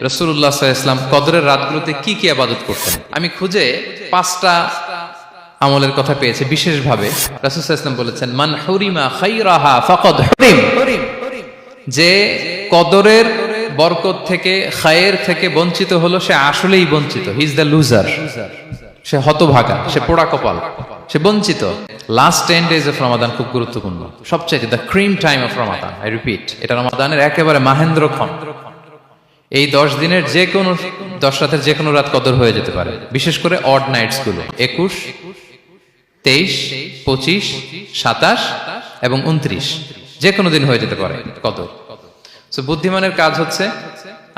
রাসূলুল্লাহ সাল্লাল্লাহু আলাইহি ওয়াসাল্লাম কদরের রাতগুলোতে কি কি ইবাদত করতেন। আমি খুঁজে 5টা আমলের কথা পেয়েছি বিশেষভাবে। রাসূল সাল্লাল্লাহু আলাইহি ওয়াসাল্লাম বলেছেন, মান হুরিমা খায়রাহা ফাকাদ হুরিম, যে কদরের বরকত থেকে খায়ের থেকে বঞ্চিত হলো সে আসলেই বঞ্চিত। হি ইজ দ্য লুজার, সে হতভাগা, সে পোড়া কপাল, সে বঞ্চিত। লাস্ট 10 days অফ রমাদান খুব গুরুত্বপূর্ণ, সবচেয়ে the cream time of Ramadan. I repeat, এটা রমাদানের একেবারে মাহেন্দ্রক্ষণ। এই 10 দিনের যে কোনো 10 রাতের যে কোনো রাত কদর হয়ে যেতে পারে, বিশেষ করে অড নাইটস গুলো 21, 23, 25, 27 এবং 29, যে কোনো দিন হয়ে যেতে পারে কদর। সো বুদ্ধিমানের কাজ হচ্ছে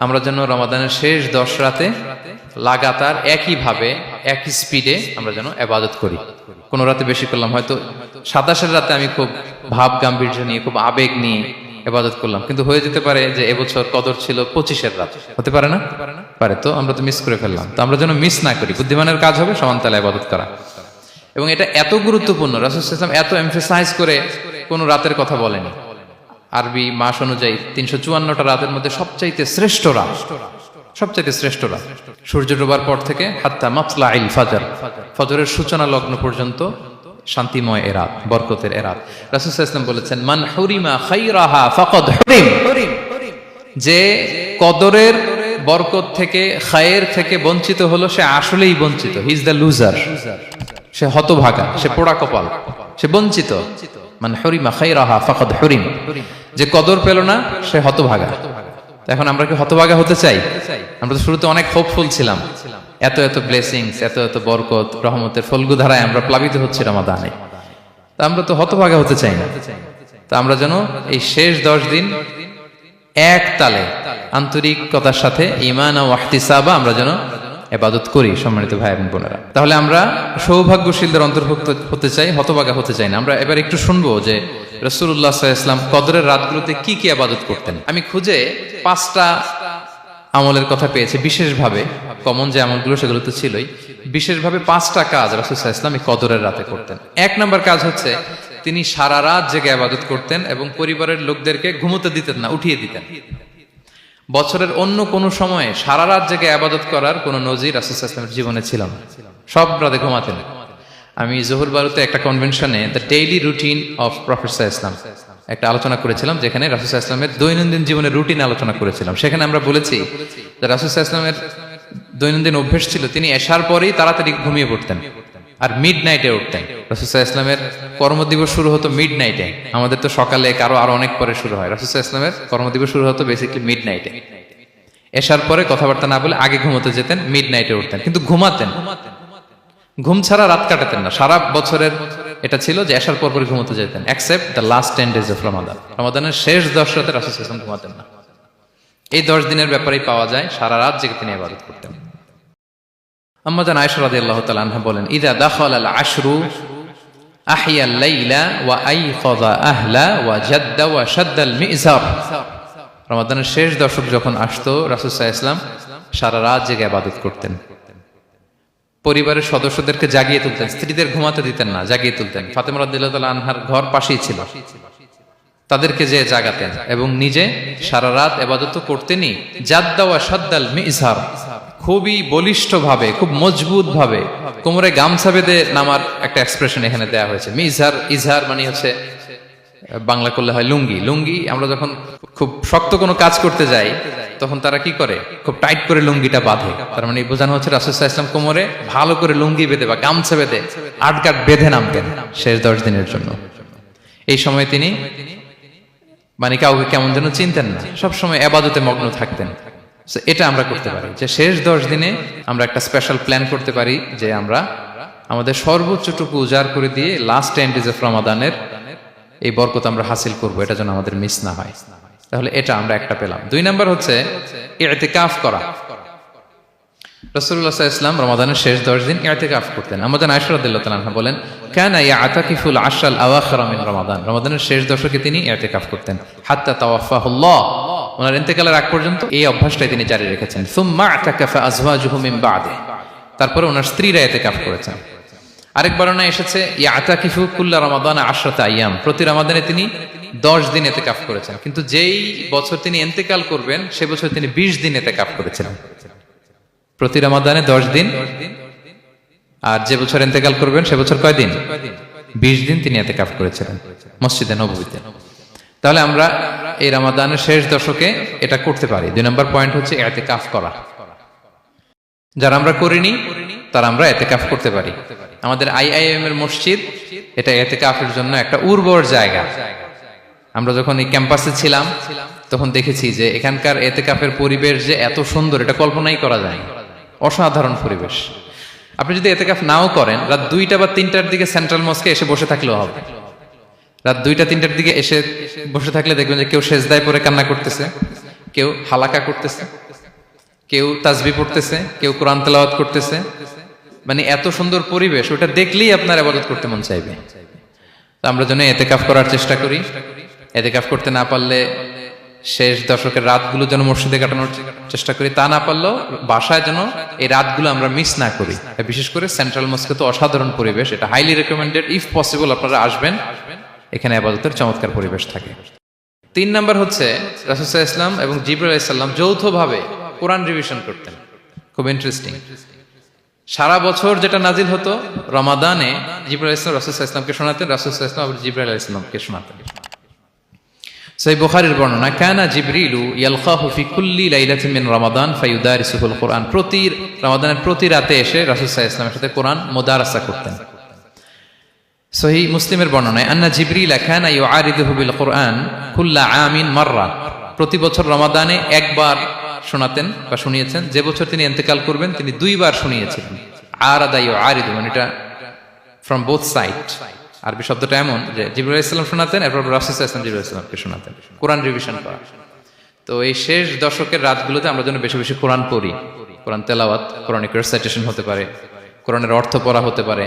আমরা যেন রমাদানের শেষ 10 রাতে লাগাতার একইভাবে একই স্পিডে আমরা যেন ইবাদত করি। কোন রাতে বেশি করলাম, হয়তো 27 রাতে আমি খুব ভাব গাম্ভীর্য নিয়ে খুব আবেগ নিয়ে ইবাদত করলাম, কিন্তু হয়ে যেতে পারে যে এবছর কদর ছিল 25 রাত, হতে পারে না? পারে। তো আমরা তো মিস করে ফেললাম। তো আমরা যেন মিস না করি। বুদ্ধিমানের কাজ হবে সমান তালে ইবাদত করা। এবং এটা এত গুরুত্বপূর্ণ, রাসূল সাল্লাল্লাহু আলাইহি ওয়াসাল্লাম এত এমফাসাইজ করে কোন রাতের কথা বলেনি। আরবি মাস অনুযায়ী 354টা রাতের মধ্যে সবচাইতে শ্রেষ্ঠ রাত, সবচাইতে শ্রেষ্ঠ রাত সূর্য ডোবার পর থেকে হাত্তা মাতলাইল ফাজর, ফজরের সূচনা লগ্ন পর্যন্ত শান্তিময় এ রাত, বরকতের এ রাত। রাসূল সাল্লাল্লাহু আলাইহি ওয়াসাল্লাম বলেছেন, মান হুরিমা খায়রাহা ফাকাদ হুরিম, যে কদরের বরকত থেকে খায়ের থেকে বঞ্চিত হলো সে আসলেই বঞ্চিত। হি ইজ দ্য লুজার, সে হতভাগা, সে পোড়া কপাল, সে বঞ্চিত। মান হুরিমা খায়রাহা ফাকাদ হুরিম, যে কদর পেল না সে হতভাগা। এখন আমরা কি হতভাগা হতে চাই? আমরা তো শুরুতে অনেক হোপফুল ছিলাম, এত এত ব্লেসিংস, এত এত বরকত, রহমতের ফলগুধারায় আমরা প্লাবিত হচ্ছি রমাদানে। তা আমরা তো হতভাগা হতে চাই না। তা আমরা যেন এই শেষ 10 দিন এক তালে আন্তরিকতার সাথে ঈমান ও ইহতিসাবা আমরা যেন ইবাদত করি। সম্মানিত ভাই এবং বোনেরা, তাহলে আমরা সৌভাগ্যশীলদের অন্তর্ভুক্ত হতে চাই, হতভাগা হতে চাই না। আমরা এবার একটু শুনবো যে রাসূলুল্লাহ সাল্লাল্লাহু আলাইহি ওয়াসাল্লাম কদরের রাতগুলোতে কি কি ইবাদত করতেন। আমি খুঁজে 5টা আমলের কথা পেয়েছি বিশেষভাবে। কমন যে আমলগুলো সেগুলো তো ছিলই, বিশেষভাবে 5টা কাজ রাসূল সাল্লাল্লাহু আলাইহি ওয়াসাল্লাম এই কদরের রাতে করতেন। 1 নম্বর কাজ হচ্ছে তিনি সারা রাত জেগে ইবাদত করতেন এবং পরিবারের লোকদেরকে ঘুমোতে দিতেন না, উঠিয়ে দিতেন। বছরের অন্য কোন সময়ে সারা রাত জেগে ইবাদত করার কোন নজির রাসূল সাল্লাল্লাহু আলাইহি ওয়াসাল্লামের জীবনে ছিল না। সব রাতে ঘুমাতেন। আমি জোহর বারুতে একটা কনভেনশনে the daily routine of prophet সাল্লাল্লাহু আলাইহি ওয়াসাল্লাম একটা আলোচনা করেছিলাম, যেখানে রাসূল সাল্লাল্লাহু আলাইহি ওয়াসাল্লামের দৈনন্দিন জীবনের রুটিন আলোচনা করেছিলাম। সেখানে আমরা বলেছি যে রাসূল সাল্লাল্লাহু আলাইহি ওয়াসাল্লামের দৈনন্দিন অভ্যাস ছিল তিনি এশার পরেই তাড়াতাড়ি ঘুমিয়ে পড়তেন আর মিড নাইটে উঠতেন। রাসূল সাল্লাল্লাহু আলাইহি ওয়াসাল্লামের কর্মদিবস শুরু হতো মিড নাইটে। আমাদের তো সকালে, কারো আরো অনেক পরে শুরু হয়। রাসূল সাল্লাল্লাহু আলাইহি ওয়াসাল্লামের কর্মদিবস শুরু হতো বেসিক্যালি মিড নাইটে। এশার পরে কথাবার্তা না বলে আগে ঘুমোতে যেতেন, মিড নাইটে উঠতেন, কিন্তু ঘুমাতেন। ঘুম ছাড়া রাত কাটাতেন না। সারা বছরের এটা ছিল যে এশার পর পরে ঘুমোতে যেতেন, except the last 10 days of Ramadan. রমাদানের শেষ 10 রাতে রাসূল সাল্লাল্লাহু আলাইহি ওয়াসাল্লাম ঘুমাতেন না। এই 10 দিনের ব্যাপারেই পাওয়া যায় সারা রাত জেগে তিনি ইবাদত করতেন। আম্মা জান আয়েশা রাদিয়াল্লাহু তাআলা আনহা বলেন, ইযা দাখালাল আশরু আহইয়াল লাইলা ওয়া আইকাযা আহলা ওয়া জাদ্দা ওয়া শাদ্দাল মিজার। রমাদানের শেষ দশক যখন আসতো রাসূল সাল্লাল্লাহু আলাইহি ওয়াসাল্লাম সারা রাত জেগে ইবাদত করতেন। পরিবারের সদস্যদেরকে জাগিয়ে তুলতেন, স্ত্রীদের ঘুমাতে দিতেন না, জাগিয়ে তুলতেন। ফাতেমা রাদিয়াল্লাহু তাআলা আনহার ঘর পাশেই ছিল, তাদেরকে যে জাগাতেন এবং নিজে সারা রাত ইবাদত করতেনই। জাদ্দা ওয়া শাদ্দাল মিজার, খুবই বলিষ্ঠ ভাবে, খুব মজবুত ভাবে কোমরে গামছা বেঁধে নামার একটা এক্সপ্রেশন এখানে দেওয়া হয়েছে। মিজার, ইজহার মানে হচ্ছে বাংলা করলে হয় লুঙ্গি। লুঙ্গি আমরা যখন খুব শক্ত কোনো কাজ করতে যাই তখন তারা কি করে, খুব টাইট করে লুঙ্গিটা বাঁধে। তার মানে বোঝানো হচ্ছে রাসূল সাল্লাল্লাহু আলাইহি ওয়াসাল্লাম কোমরে ভালো করে লুঙ্গি বেঁধে বা গামছা বেঁধে আটকাট বেঁধে নামতেন শেষ 10 দিনের জন্য। এই সময় তিনি মানে কাউকে কেমন যেন চিনতেন না, সবসময় ইবাদতে মগ্ন থাকতেন। এটা আমরা করতে পারি যে শেষ 10 দিনে আমরা একটা স্পেশাল প্ল্যান করতে পারি যে আমরা আমাদের সর্বোচ্চটুকু উজাড় করে দিয়ে লাস্ট 10 days অফ রমাদানের এই বরকত আমরা হাসিল করব, এটা যেন আমাদের মিস না হয়। তাহলে এটা আমরা একটা পেলাম। 2 নাম্বার হচ্ছে ইতিকাফ করা। রাসূলুল্লাহ সাল্লাল্লাহু আলাইহি ওয়াসাল্লাম রমাদানের শেষ 10 দিন ইতিকাফ করতেন। আমাদের আয়েশা রাদিয়াল্লাহু তাআলা আনহা বলেন, কানা ইয়াতাকিফুল আশরাল আওয়াখির মিন রমাদান। রমাদানের শেষ দশকে তিনি ইতিকাফ করতেন হাত্তা তাওয়াফাহুল্লাহ, ওনার ইন্তেকালের আগ পর্যন্ত এই অভ্যাসটাই তিনি জারি রেখেছেন। সুম্মা আতাকাফা আজওয়াজুহু মিন বাদে, তারপরে ওনার স্ত্রীরা ইতিকাফ করেছেন। আরেক বর্ণনায় এসেছে ইয়াতাকিফু কুল্লা রমাদান 10 আইয়াম, প্রতি রমাদানে তিনি 10 দিন ইতিকাফ করেছেন। কিন্তু যেই বছর তিনি ইন্তেকাল করবেন সে বছর তিনি 20 দিন ইতিকাফ করেছিলেন। প্রতি রমাদানে 10 দিন, আর যে বছর ইন্তেকাল করবেন সে বছর কয় দিন? 20 দিন তিনি ইতিকাফ করেছিলেন মসজিদে নববীতে। তাহলে আমরা এই রমাদানের শেষ দশকে এটা করতে পারি। 2 নম্বর পয়েন্ট হচ্ছে ইতিকাফ করা। যারা আমরা করিনি তারা আমরা ইতিকাফ করতে পারি। আমাদের আইআইএম এর মসজিদ এটা ইতিকাফের জন্য একটা উর্বর জায়গা। আমরা যখন এই ক্যাম্পাসে ছিলাম তখন দেখেছি যে এখানকার ইতিকাফের পরিবেশ যে এত সুন্দর এটা কল্পনাই করা যায় না। অসাধারণ পরিবেশ। আপনি যদি ইতিকাফ নাও করেন, রাত 2টা বা 3টার দিকে সেন্ট্রাল মস্কে এসে বসে থাকলেও হবে। রাত 2টা 3টার দিকে এসে বসে থাকলে দেখবেন যে কেউ সেজদায় পড়ে কান্না করতেছে, কেউ হালাকা করতেছে, কেউ তাসবিহ পড়তেছে, কেউ কোরআন তেলাওয়াত করতেছে। মানে এত সুন্দর পরিবেশ, ওটা দেখলেই আপনার ইবাদত করতে মন চাইবে। তো আমরা যেন ইতিকাফ করার চেষ্টা করি। ইতিকাফ করতে না পারলে শেষ দশকের রাতগুলো যেন মসজিদে কাটানোর চেষ্টা করি, তা না পারলেও বাসায় যেন এই রাতগুলো আমরা মিস না করি। বিশেষ করে সেন্ট্রাল মস্কে তো অসাধারণ পরিবেশ, এটা হাইলি রেকমেন্ডেড। ইফ পসিবল আপনারা আসবেন, এখানে ইবাদতের চমৎকার পরিবেশ থাকে। 3 নাম্বার হচ্ছে রাসূল সাল্লাল্লাহু আলাইহি ওয়াসাল্লাম এবং জিবরাইল আলাইহিস সালাম যৌথভাবে কোরআন রিভিশন করতেন। খুব ইন্টারেস্টিং। সারা বছর যেটা নাজিল হতো, রমাদানে জিবরাইল আলাইহিস সালাম রাসূল সাল্লাল্লাহু আলাইহি ওয়াসাল্লামকে শোনাতেন, রাসূল সাল্লাল্লাহু আলাইহি ওয়াসাল্লাম আবার জিবরাইল আলাইহিস সালামকে শোনাতেন। সহিহ বুখারীর বর্ণনা, কানা জিবরিলু ইয়ালকাহু ফি কুল্লি লাইলাতিন মিন রমাদান ফায়ুদারিসুহুল কুরআন। প্রতি রমাদানের প্রতি রাতে এসে রাসূল সাল্লাল্লাহু আলাইহি ওয়াসাল্লামের সাথে কোরআন মুদারাসা করতেন। সহিহ মুসলিমের বর্ণনায়, আন্না জিবরিল কানা ইউআরিদুহু বিল কুরআন কুল্লা আমিন মাররা। প্রতি বছর রমাদানে একবার শোনাতেন বা শুনিয়েছেন। যে বছর তিনি ইন্তেকাল করবেন তিনি 2 বার শুনিয়েছিলেন। আরাদা ইউআরিদু, মানে এটা ফ্রম বোথ সাইড। আরবি শব্দটা এমন যে জিবরাইল আলাইহিস সালাম শোনাতেন, এরপর রাসূল সাল্লাল্লাহু আলাইহি ওয়াসাল্লাম জিবরাইল আলাইহিস সালামকে শোনাতেন। কোরআন রিভিশন করা। তো এই শেষ দশকের রাতগুলোতে আমরা যেন বেশি বেশি কোরআন পড়ি। কোরআন তেলাওয়াত, কোরআনিক রেসাইটেশন হতে পারে, কোরআনের অর্থ পড়া হতে পারে,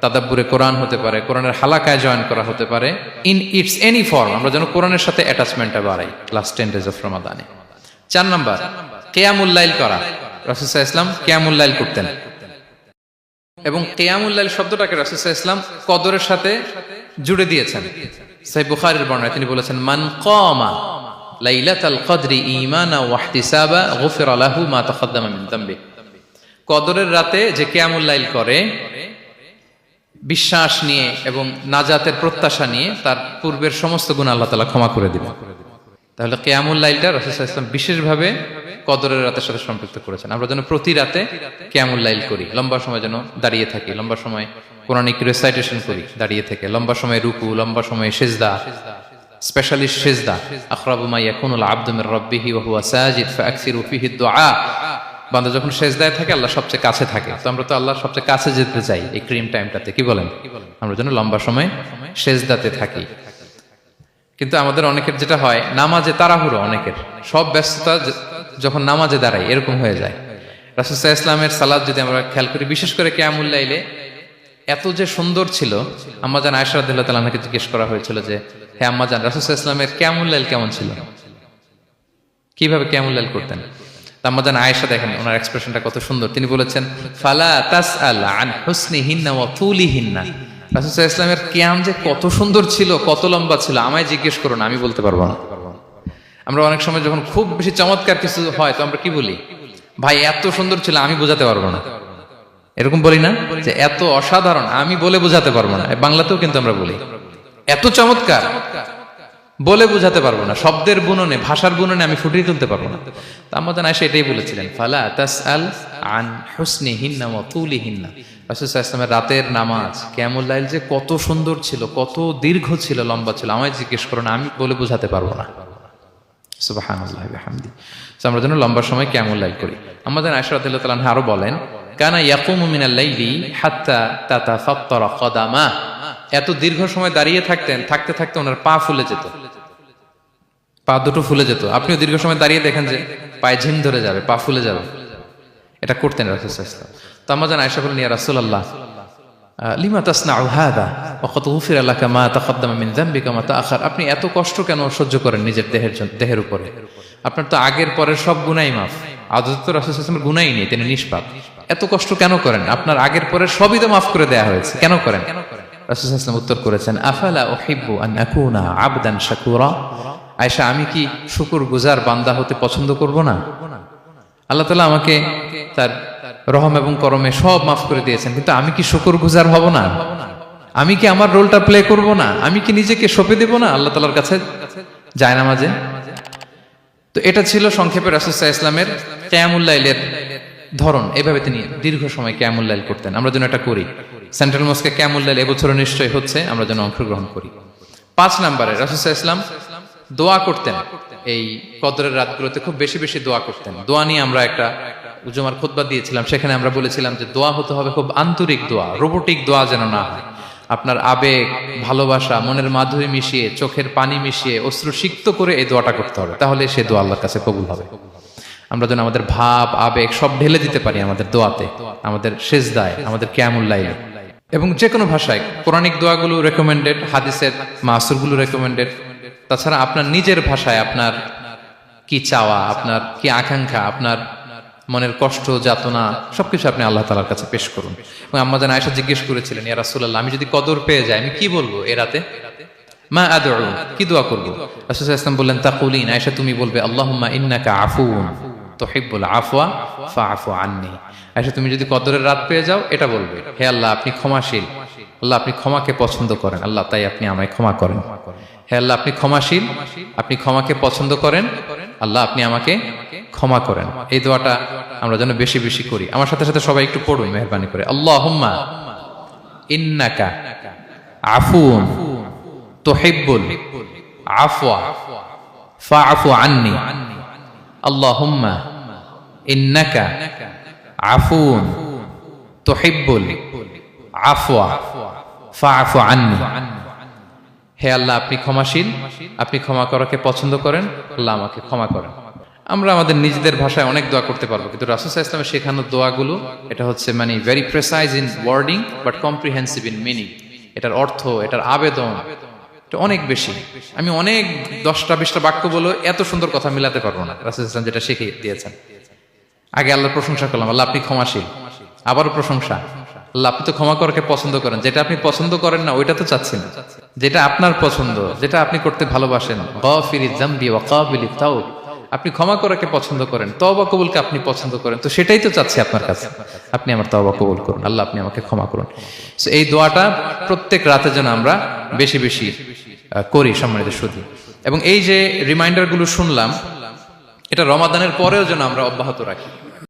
তাদাব্বুরে কোরআন হতে পারে, কোরআনের হালাকায় জয়েন করা হতে পারে। ইন ইটস এনি ফর্ম আমরা যেন কোরআনের সাথে অ্যাটাচমেন্টটা বাড়াই লাস্ট 10 ডেজ অফ রমাদানে। 4 নাম্বার, কিয়ামুল লাইল করা। রাসূল সাল্লাল্লাহু আলাইহি ওয়াসাল্লাম কিয়ামুল লাইল করতেন। এবং কিয়ামুল লাইল শব্দটাকে রাসূল সাল্লাল্লাহু আলাইহি ওয়াসাল্লাম কদরের সাথে জুড়ে দিয়েছেন। সহিহ বুখারীর বর্ণনায় তিনি বলেছেন, মান কামা লাইলাতাল কদরি ঈমানা ওয়া ইহতিসাবা গুফিরা লাহু মা তাকাদ্দামা মিন যামবি। কদরের রাতে যে কিয়ামুল লাইল করে বিশ্বাস নিয়ে এবং নাজাতের প্রত্যাশা নিয়ে, তার পূর্বের সমস্ত গুনাহ আল্লাহ তাআলা ক্ষমা করে দিবেন। তাহলে কিয়ামুল লাইলটা রাসূল সাল্লাল্লাহু আলাইহি ওয়াসাল্লাম বিশেষভাবে কদরের রাতের সাথে সম্পৃক্ত করেছেন। আমরা যেন প্রতি রাতে কিয়ামুল লাইল করি, লম্বা সময় যেন দাঁড়িয়ে থাকি, লম্বা সময় কোরআনিক রেসাইটেশন করি দাঁড়িয়ে থেকে, লম্বা সময় রুকু, লম্বা সময় সিজদা, স্পেশালি সিজদা। আখরাবু মা ইয়াকুনুল আবদু মির রাব্বিহি ওয়া হুয়া সাজিদ ফাআকসিরু ফিহি দুআ। বান্দা যখন সিজদায় থাকে আল্লাহ সবচেয়ে কাছে থাকে। তো আমরা তো আল্লাহর সবচেয়ে কাছে যেতে চাই এই ক্রিম টাইমটাতে, কি বলেন? আমরা যেন লম্বা সময় সিজদাতে থাকি। কিন্তু আমাদের অনেকের যেটা হয়, নামাজে তাড়াহুড়ো, অনেকের সব ব্যস্ততা যখন নামাজে দাঁড়াই এরকম হয়ে যায়। রাসূল সাল্লাল্লাহু আলাইহি ওয়াসাল্লামের সালাত যদি আমরা খেয়াল করি, বিশেষ করে কিয়ামুল লাইলে এত যে সুন্দর ছিল। আম্মাজান আয়েশা রাদিয়াল্লাহু তাআলা আনহাকে জিজ্ঞেস করা হয়েছিল যে, হে আম্মাজান, রাসূল সাল্লাল্লাহু আলাইহি ওয়াসাল্লামের কিয়ামুল লাইল কেমন ছিল, কিভাবে কিয়ামুল লাইল করতেন? আম্মাজান আয়েশা, দেখেন ওনার এক্সপ্রেশনটা কত সুন্দর। তিনি বলেছেন, ফালা তাসআল আন হুসনিহিন্না ওয়া তুলিহিন্না। রাসূল সাল্লাল্লাহু আলাইহি ওয়াসাল্লামের কিয়াম যে কত সুন্দর ছিল, কত লম্বা ছিল, আমায় জিজ্ঞেস করো না, আমি বলতে পারবো না। আমরা অনেক সময় যখন খুব বেশি চমৎকার কিছু হয় তো আমরা কি বলি, ভাই এত সুন্দর ছিল, আমি বোঝাতে পারবো না। এরকম বলি না যে এত অসাধারণ, আমি বলে বোঝাতে পারবো না। বাংলাতেও কিন্তু আমরা বলি এত চমৎকার, বলে বোঝাতে পারবো না, শব্দের বুননে, ভাষার বুননে আমি ফুটিয়ে তুলতে পারবো না। তো আম্মাজান আয়েশা এটাই বলেছিলেন, ফালা তাসআল আন হুসনিহিন্না ওয়া তুলিহিন্না। রাসূল সাল্লাল্লাহু আলাইহি ওয়াসাল্লামের রাতের নামাজ কিয়ামুল লাইল যে কত সুন্দর ছিল, কত দীর্ঘ ছিল, লম্বা ছিল, আমায় জিজ্ঞেস করো না, আমি বলে বোঝাতে পারবো না। সুবহানাল্লাহি ওয়া বিহামদি। আমরা যেন লম্বা সময় কিয়ামুল লাইল করি। আম্মাজান আয়েশা রাদিয়াল্লাহু তাআলা আনহা আরো বলেন, কানা ইয়াকুমু মিনাল লাইলি হাত্তা তাতাফাত্তারা কদামা। এত দীর্ঘ সময় দাঁড়িয়ে থাকতেন, থাকতে থাকতে ওনার পা ফুলে যেত, পা দুটো ফুলে যেত। আপনিও দীর্ঘ সময় দাঁড়িয়ে দেখেন যে পায়ে ঝিম ধরে যাবে, পা ফুলে যাবে, এটা করতেন রাসূল সাল্লাল্লাহু আলাইহি ওয়াসাল্লাম। তো আম্মাজান আয়েশা বলেন, ইয়া রাসূলুল্লাহ লিমা তাসনাউ হাযা ওয়া কদ গুফিরা লাকা মা তাকাদ্দামা মিন যামবিকা মা তাআখার। আপনি এত কষ্ট কেন সহ্য করেন নিজের দেহের উপরে? আপনার তো আগের পরের সব গুনাহই মাফ, আদতে তো রাসূল সাল্লাল্লাহু আলাইহি ওয়াসাল্লামের গুনাহই নেই, তিনি নিষ্পাপ। এত কষ্ট কেন করেন? আপনার আগের পরের সবই তো মাফ করে দেয়া হয়েছে, কেন করেন? রাসূল সাল্লাল্লাহু আলাইহি ওয়াসাল্লাম উত্তর করেছেন, আফালা উহিব্বু আন আকুনা আবদান শাকুরা। আয়েশা, আমি কি শুকরগুজার বান্দা হতে পছন্দ করব না? আল্লাহ তাআলা আমাকে তার রহম এবং করমে সব মাফ করে দিয়েছেন, কিন্তু আমি কি শুকরগুজার হব না? আমি কি আমার রোলটা প্লে করব না? আমি কি নিজেকে সঁপে দেব না আল্লাহ তাআলার কাছে জায়নামাজে? তো এটা ছিল সংক্ষেপে রাসূল সাল্লাল্লাহু আলাইহি ওয়াসাল্লামের কিয়ামুল লাইলের ধরন। এভাবে তিনি দীর্ঘ সময় কিয়ামুল লাইল করতেন। আমরা যেন এটা করি। সেন্ট্রাল মস্কে কিয়ামুল লাইল এবছর নিশ্চয়ই হচ্ছে, আমরা যেন অংশগ্রহণ করি। 5 নম্বরে রাসূল সাল্লাল্লাহু আলাইহি ওয়াসাল্লাম দোয়া করতেন। এই কদরের রাতগুলোতে খুব বেশি বেশি দোয়া করতেন। দোয়া নিয়ে আমরা একটা জুমার খুতবা দিয়েছিলাম, সেখানে আমরা বলেছিলাম যে দোয়া হতে হবে খুব আন্তরিক দোয়া, রোবোটিক দোয়া যেন না হয়। আপনার আবেগ, ভালোবাসা, মনের মাধুরী মিশিয়ে, চোখের পানি মিশিয়ে, অশ্রুসিক্ত করে এই দোয়াটা করতে হবে, তাহলে সে দোয়া আল্লাহর কাছে কবুল হবে। আমরা যেন আমাদের ভাব, আবেগ সব ঢেলে দিতে পারি আমাদের দোয়াতে, আমাদের সেজদায়, আমাদের কিয়ামুল লাইলে। এবং যে কোনো ভাষায় কোরআনিক দোয়াগুলো রেকমেন্ডেড, হাদিসের মাসুরগুলো রেকমেন্ডেড। তাছাড়া আপনার নিজের ভাষায় আপনার কি চাওয়া, আপনার কি আকাঙ্ক্ষা, আপনার মনের কষ্ট, যাতনা সবকিছু আপনি আল্লাহ তাআলার কাছে পেশ করুন। এবং আম্মা জান আয়েশা জিজ্ঞেস করেছিলেন, ইয়া রাসূলুল্লাহ, আমি যদি কদর পেয়ে যাই আমি কি বলবো এ রাতে? মা আদউ, কি দোয়া করব? রাসূল সাল্লাল্লাহু আলাইহি ওয়াসাল্লাম বললেন, তাকুলিন, আয়েশা তুমি বলবে, আল্লাহুম্মা ইন্নাকা আফুউন তুহিব্বুল আফওয়া ফাআফু আন্নী। আয়েশা তুমি যদি কদরের রাত পেয়ে যাও এটা বলবে, হে আল্লাহ আপনি ক্ষমাশীল, আল্লাহ আপনি ক্ষমাকে পছন্দ করেন, আল্লাহ তাই আপনি আমায় ক্ষমা করেন। হে আল্লাহ আপনি ক্ষমাশীল, আপনি ক্ষমাকে পছন্দ করেন, আল্লাহ আপনি আমাকে ক্ষমা করেন। এই দোয়াটা আমরা যেন বেশি বেশি করি। আমার সাথে সাথে সবাই একটু পড়ুন মেহেরবানি করে। আল্লাহুম্মা ইন্নাকা আফুউন তুহিব্বুল আফওয়া ফাআফু আন্নী। আল্লাহুম্মা ইন্নাকা আফুউন তুহিব্বুল আফওয়া ফাআফু আন্নী। হে আল্লাহ আপনি ক্ষমাশীল, আপনি ক্ষমা করাকে পছন্দ করেন, আল্লাহ আমাকে ক্ষমা করেন। আমরা আমাদের নিজেদের ভাষায় অনেক দোয়া করতে পারবো, কিন্তু রাসূল সাল্লাল্লাহু আলাইহি ওয়াসাল্লামের শেখানো দোয়াগুলো এটা হচ্ছে মানে very precise in wording but comprehensive in meaning. এটার অর্থ, এটার আবেদন এটা অনেক বেশি। আমি অনেক 10টা-20টা বাক্য বলে এত সুন্দর কথা মিলাতে পারবো না। রাসূল সাল্লাল্লাহু আলাইহি ওয়াসাল্লাম যেটা শিখিয়ে দিয়েছেন, আগে আল্লাহর প্রশংসা করলাম, আল্লাহ আপনি ক্ষমাশীল, আবারও প্রশংসা, আল্লাহ আপনি তো ক্ষমা করাকে পছন্দ করেন। যেটা আপনি পছন্দ করেন না ওইটা তো চাচ্ছি না, যেটা আপনার পছন্দ, যেটা আপনি করতে ভালোবাসেন, গাফিরিয যামবি ওয়া কাবিলিত তাওব, আপনি ক্ষমা করাকে পছন্দ করেন, তওবা কবুলকে আপনি পছন্দ করেন, তো সেটাই তো চাচ্ছি আপনার কাছে, আপনি আমার তওবা কবুল করুন, আল্লাহ আপনি আমাকে ক্ষমা করুন। সো এই দোয়াটা প্রত্যেক রাতে যেন আমরা বেশি বেশি করি সম্মানিত সুধী। এবং এই যে রিমাইন্ডারগুলো শুনলাম, এটা রমাদানের পরেও যেন আমরা অব্যাহত রাখি।